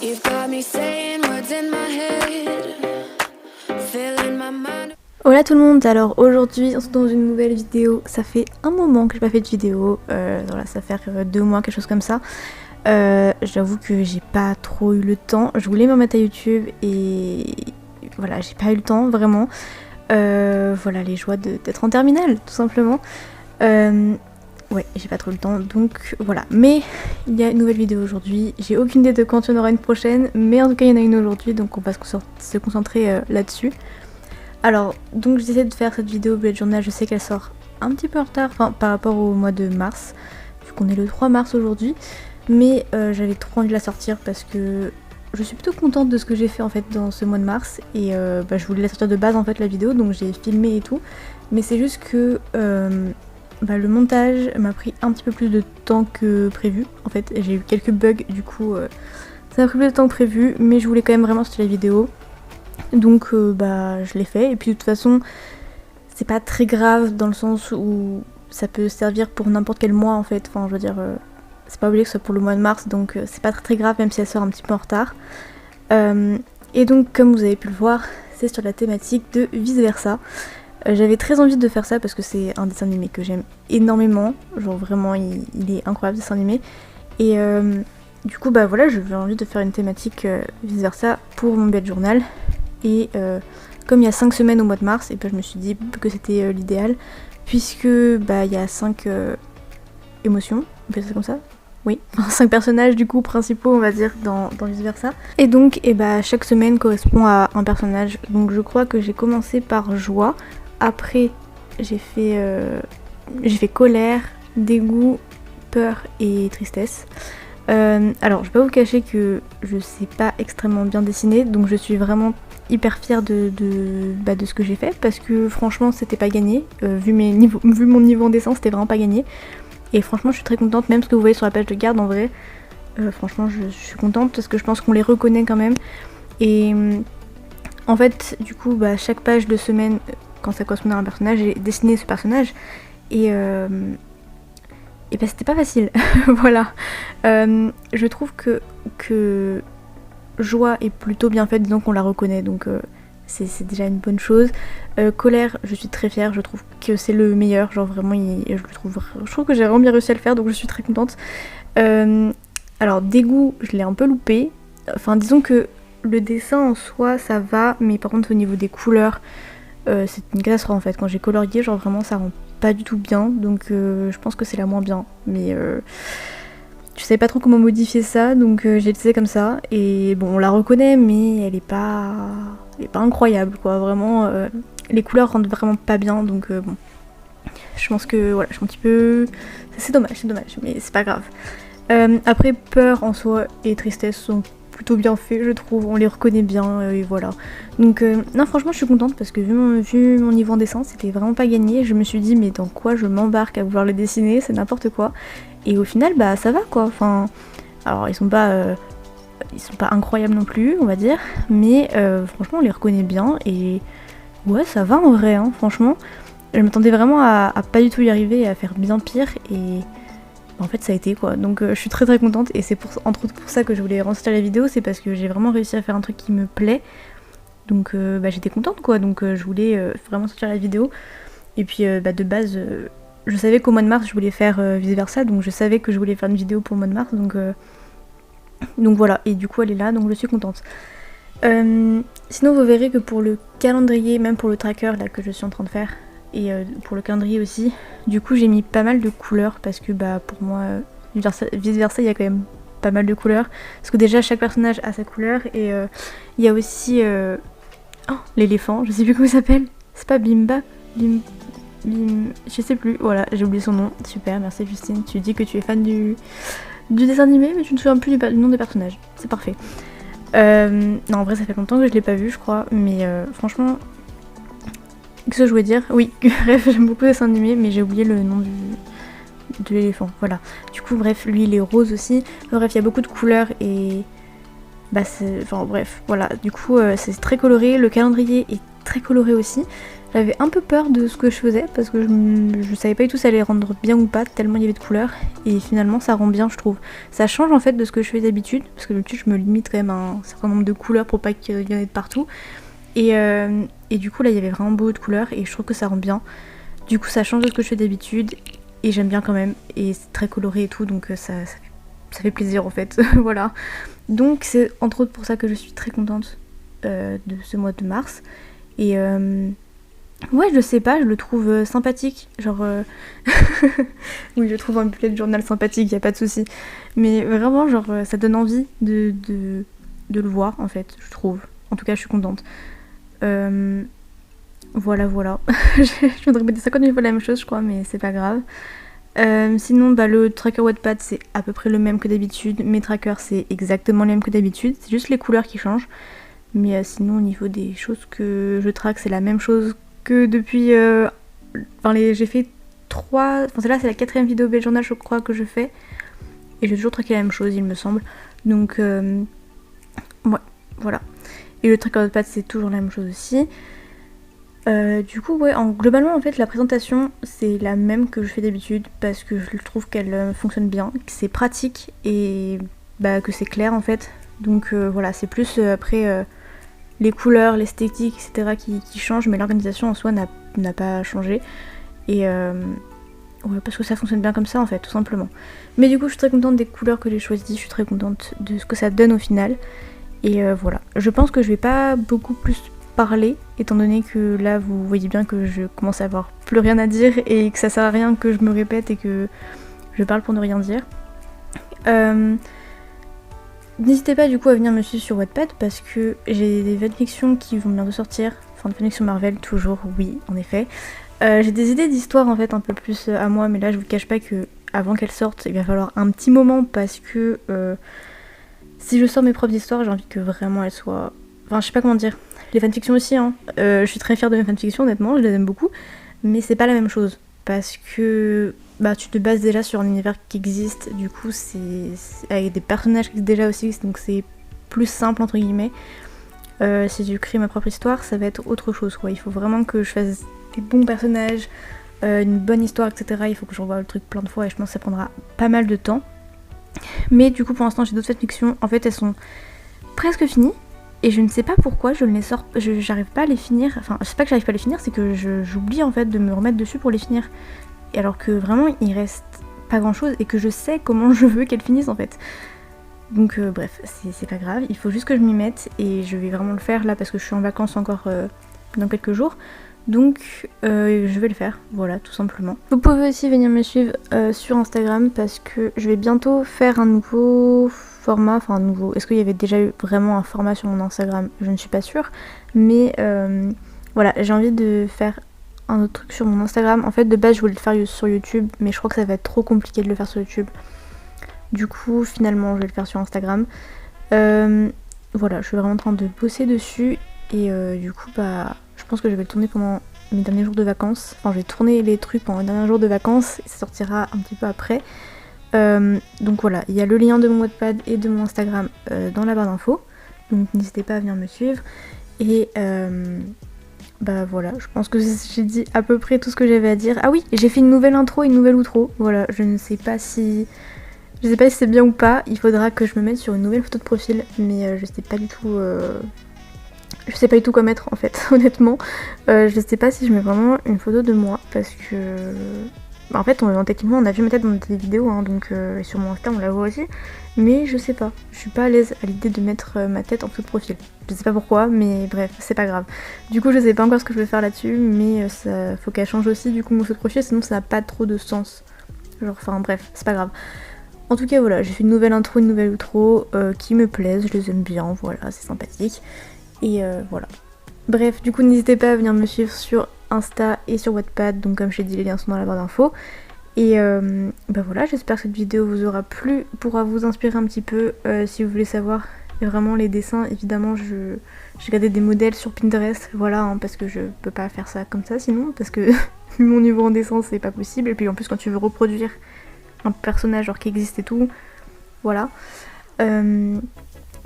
You've got me saying words in my head, filling my mind. Hola tout le monde, alors aujourd'hui on se retrouve dans une nouvelle vidéo. Ça fait un moment que j'ai pas fait de vidéo, voilà, ça fait 2 mois, quelque chose comme ça. J'avoue que j'ai pas trop eu le temps, je voulais me remettre à YouTube et voilà, j'ai pas eu le temps vraiment. Voilà, les joies d'être en terminale tout simplement. Ouais, j'ai pas trop le temps, donc voilà. Mais il y a une nouvelle vidéo aujourd'hui. J'ai aucune idée de quand il y en aura une prochaine, mais en tout cas il y en a une aujourd'hui, donc on va se concentrer là-dessus. Alors, donc j'essaie de faire cette vidéo bullet journal, je sais qu'elle sort un petit peu en retard, enfin par rapport au mois de mars, vu qu'on est le 3 mars aujourd'hui, mais j'avais trop envie de la sortir parce que je suis plutôt contente de ce que j'ai fait en fait dans ce mois de mars, et je voulais la sortir de base en fait la vidéo, donc j'ai filmé et tout, mais c'est juste que le montage m'a pris un petit peu plus de temps que prévu, en fait j'ai eu quelques bugs, du coup ça m'a pris plus de temps que prévu, mais je voulais quand même vraiment sortir la vidéo. Donc je l'ai fait, et puis de toute façon c'est pas très grave dans le sens où ça peut servir pour n'importe quel mois en fait, enfin je veux dire c'est pas obligé que ce soit pour le mois de mars, donc c'est pas très grave même si elle sort un petit peu en retard. Et donc comme vous avez pu le voir, c'est sur la thématique de Vice Versa. J'avais très envie de faire ça parce que c'est un dessin animé que j'aime énormément, genre vraiment il est incroyable ce dessin animé, et du coup voilà, j'avais envie de faire une thématique Vice Versa pour mon bullet journal. Et comme il y a 5 semaines au mois de mars, et je me suis dit que c'était l'idéal, puisque il y a 5 émotions, on peut dire ça comme ça. Oui, 5 personnages du coup principaux on va dire dans Vice Versa. Et donc chaque semaine correspond à un personnage. Donc je crois que j'ai commencé par joie, après j'ai fait colère, dégoût, peur et tristesse. Alors je vais pas vous cacher que je sais pas extrêmement bien dessiner, donc je suis vraiment hyper fière de ce que j'ai fait, parce que franchement c'était pas gagné, vu mon niveau en dessin c'était vraiment pas gagné, et franchement je suis très contente, même ce que vous voyez sur la page de garde en vrai, franchement je suis contente parce que je pense qu'on les reconnaît quand même, et en fait du coup chaque page de semaine, quand ça correspond à un personnage, j'ai dessiné ce personnage, et c'était pas facile. Voilà, je trouve que Joie est plutôt bien faite, disons qu'on la reconnaît, donc c'est déjà une bonne chose. Colère, je suis très fière, je trouve que c'est le meilleur, genre vraiment je trouve que j'ai vraiment bien réussi à le faire, donc je suis très contente. Alors dégoût, je l'ai un peu loupé, enfin disons que le dessin en soi ça va, mais par contre au niveau des couleurs c'est une catastrophe en fait. Quand j'ai colorié, genre vraiment ça rend pas du tout bien, donc je pense que c'est la moins bien, mais je savais pas trop comment modifier ça, donc j'ai laissé comme ça, et bon on la reconnaît, mais elle est pas incroyable quoi, vraiment les couleurs rendent vraiment pas bien, donc bon je pense que voilà, je suis un petit peu, c'est dommage, mais c'est pas grave. Après peur en soi et tristesse sont plutôt bien faits je trouve, on les reconnaît bien, et voilà, donc non franchement je suis contente parce que vu mon niveau en dessin c'était vraiment pas gagné, je me suis dit mais dans quoi je m'embarque à vouloir le dessiner, c'est n'importe quoi, et au final ça va quoi, enfin alors ils sont pas incroyables non plus on va dire, mais franchement on les reconnaît bien, et ouais ça va en vrai hein, franchement je m'attendais vraiment à pas du tout y arriver et à faire bien pire, et en fait ça a été quoi, donc je suis très très contente, et c'est entre autres pour ça que je voulais ressortir la vidéo, c'est parce que j'ai vraiment réussi à faire un truc qui me plaît, donc j'étais contente quoi, donc je voulais vraiment sortir la vidéo, et puis de base je savais qu'au mois de mars je voulais faire Vice Versa, donc je savais que je voulais faire une vidéo pour le mois de mars, donc voilà, et du coup elle est là, donc je suis contente. Sinon vous verrez que pour le calendrier, même pour le tracker là que je suis en train de faire, et pour le calendrier aussi, du coup j'ai mis pas mal de couleurs, parce que pour moi Vice Versa il y a quand même pas mal de couleurs, parce que déjà chaque personnage a sa couleur, et il y a aussi l'éléphant, je sais plus comment il s'appelle, c'est pas Bimba, je sais plus, voilà j'ai oublié son nom, super, merci Justine, tu dis que tu es fan du dessin animé mais tu ne te souviens plus du nom des personnages, c'est parfait. Non en vrai ça fait longtemps que je l'ai pas vu je crois, mais franchement, qu'est-ce que je voulais dire, oui bref j'aime beaucoup le dessin animé mais j'ai oublié le nom de l'éléphant, voilà. Du coup bref lui il est rose aussi, bref il y a beaucoup de couleurs, et enfin bref voilà, du coup c'est très coloré, le calendrier est très coloré aussi. J'avais un peu peur de ce que je faisais parce que je savais pas du tout si ça allait rendre bien ou pas tellement il y avait de couleurs, et finalement ça rend bien, je trouve. Ça change en fait de ce que je fais d'habitude, parce que d'habitude je me limite quand même à un certain nombre de couleurs pour pas qu'il y en ait de partout. Et du coup là il y avait vraiment beaucoup de couleurs et je trouve que ça rend bien. Du coup ça change de ce que je fais d'habitude et j'aime bien quand même, et c'est très coloré et tout, donc ça fait plaisir en fait. Voilà. Donc c'est entre autres pour ça que je suis très contente de ce mois de mars. Et ouais, je sais pas, je le trouve sympathique. Genre oui, je trouve un bullet journal sympathique, y a pas de souci. Mais vraiment, genre ça donne envie de le voir en fait, je trouve. En tout cas, je suis contente. Voilà. Je voudrais répéter 50 000 fois la même chose, je crois, mais c'est pas grave. Sinon, le tracker Wattpad c'est à peu près le même que d'habitude. Mes trackers c'est exactement le même que d'habitude. C'est juste les couleurs qui changent. Mais sinon, au niveau des choses que je traque, c'est la même chose que depuis. J'ai fait 3. Enfin, là, c'est la 4ème vidéo bullet journal, je crois, que je fais. Et j'ai toujours traqué la même chose, il me semble. Donc, ouais, voilà. Et le tracker Wattpad c'est toujours la même chose aussi. Du coup, ouais, globalement, en fait, la présentation, c'est la même que je fais d'habitude parce que je trouve qu'elle fonctionne bien, que c'est pratique et que c'est clair, en fait. Donc, voilà, c'est plus après les couleurs, l'esthétique, etc. qui changent, mais l'organisation en soi n'a pas changé. Et ouais, parce que ça fonctionne bien comme ça, en fait, tout simplement. Mais du coup, je suis très contente des couleurs que j'ai choisies, je suis très contente de ce que ça donne au final. Et voilà, je pense que je vais pas beaucoup plus parler, étant donné que là vous voyez bien que je commence à avoir plus rien à dire et que ça sert à rien que je me répète et que je parle pour ne rien dire. N'hésitez pas du coup à venir me suivre sur Wattpad parce que j'ai des fanfictions qui vont bientôt sortir, enfin des fanfictions Marvel toujours, oui en effet. J'ai des idées d'histoire en fait un peu plus à moi, mais là je vous cache pas que avant qu'elles sortent il va falloir un petit moment parce que si je sors mes propres histoires j'ai envie que vraiment elles soient... Enfin je sais pas comment dire. Les fanfictions aussi, hein. Je suis très fière de mes fanfictions, honnêtement, je les aime beaucoup. Mais c'est pas la même chose. Parce que tu te bases déjà sur un univers qui existe. Du coup, c'est avec des personnages qui existent déjà aussi. Donc c'est plus simple, entre guillemets. Si je crée ma propre histoire, ça va être autre chose, quoi. Il faut vraiment que je fasse des bons personnages, une bonne histoire, etc. Il faut que je revoie le truc plein de fois et je pense que ça prendra pas mal de temps. Mais du coup, pour l'instant, j'ai d'autres fanfictions. En fait, elles sont presque finies. Et je ne sais pas pourquoi je ne les sors, j'arrive pas à les finir, enfin c'est pas que j'arrive pas à les finir, c'est que j'oublie en fait de me remettre dessus pour les finir. Et alors que vraiment il reste pas grand chose et que je sais comment je veux qu'elles finissent en fait. Donc bref, c'est pas grave, il faut juste que je m'y mette et je vais vraiment le faire là parce que je suis en vacances encore dans quelques jours. Donc je vais le faire, voilà tout simplement. Vous pouvez aussi venir me suivre sur Instagram parce que je vais bientôt faire un nouveau format, enfin un nouveau, est-ce qu'il y avait déjà eu vraiment un format sur mon Instagram? Je ne suis pas sûre, mais voilà, j'ai envie de faire un autre truc sur mon Instagram. En fait de base je voulais le faire sur YouTube, mais je crois que ça va être trop compliqué de le faire sur YouTube. Du coup finalement je vais le faire sur Instagram. Voilà, je suis vraiment en train de bosser dessus et du coup je pense que je vais le tourner pendant mes derniers jours de vacances. Enfin je vais tourner les trucs pendant les derniers jours de vacances et ça sortira un petit peu après. Donc voilà, il y a le lien de mon Wattpad et de mon Instagram dans la barre d'infos, donc n'hésitez pas à venir me suivre. Et voilà, je pense que j'ai dit à peu près tout ce que j'avais à dire. Ah oui, j'ai fait une nouvelle intro et une nouvelle outro. Voilà, je sais pas si c'est bien ou pas. Il faudra que je me mette sur une nouvelle photo de profil, mais je sais pas du tout. Je sais pas du tout quoi mettre en fait, honnêtement. Je sais pas si je mets vraiment une photo de moi parce que. En fait, techniquement, on a vu ma tête dans des vidéos, hein, donc sur mon Insta, on la voit aussi. Mais je sais pas, je suis pas à l'aise à l'idée de mettre ma tête en photo de profil. Je sais pas pourquoi, mais bref, c'est pas grave. Du coup, je sais pas encore ce que je vais faire là-dessus, mais ça faut qu'elle change aussi du coup mon photo de profil, sinon ça n'a pas trop de sens. Genre, enfin bref, c'est pas grave. En tout cas, voilà, j'ai fait une nouvelle intro, une nouvelle outro qui me plaisent, je les aime bien, voilà, c'est sympathique. Et voilà. Bref, du coup, n'hésitez pas à venir me suivre sur Insta et sur Wattpad, donc comme je l'ai dit, les liens sont dans la barre d'infos. Et voilà, j'espère que cette vidéo vous aura plu, pourra vous inspirer un petit peu si vous voulez savoir vraiment les dessins. Évidemment, j'ai regardé des modèles sur Pinterest, voilà, hein, parce que je peux pas faire ça comme ça sinon, parce que mon niveau en dessin c'est pas possible. Et puis en plus, quand tu veux reproduire un personnage genre qui existe et tout, voilà.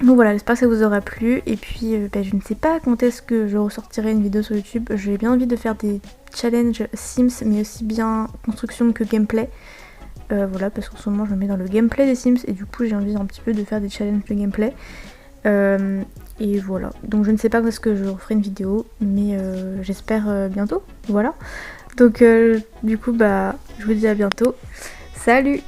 Donc voilà, j'espère que ça vous aura plu. Et puis je ne sais pas quand est-ce que je ressortirai une vidéo sur YouTube. J'ai bien envie de faire des challenges Sims, mais aussi bien construction que gameplay. Voilà, parce qu'en ce moment je me mets dans le gameplay des Sims et du coup j'ai envie un petit peu de faire des challenges de gameplay. Et voilà, donc je ne sais pas quand est-ce que je referai une vidéo, mais j'espère bientôt, voilà. Donc du coup je vous dis à bientôt. Salut!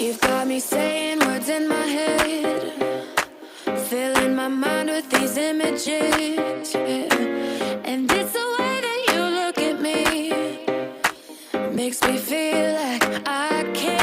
You've got me saying words in my head, filling my mind with these images, yeah. And it's the way that you look at me, makes me feel like I can't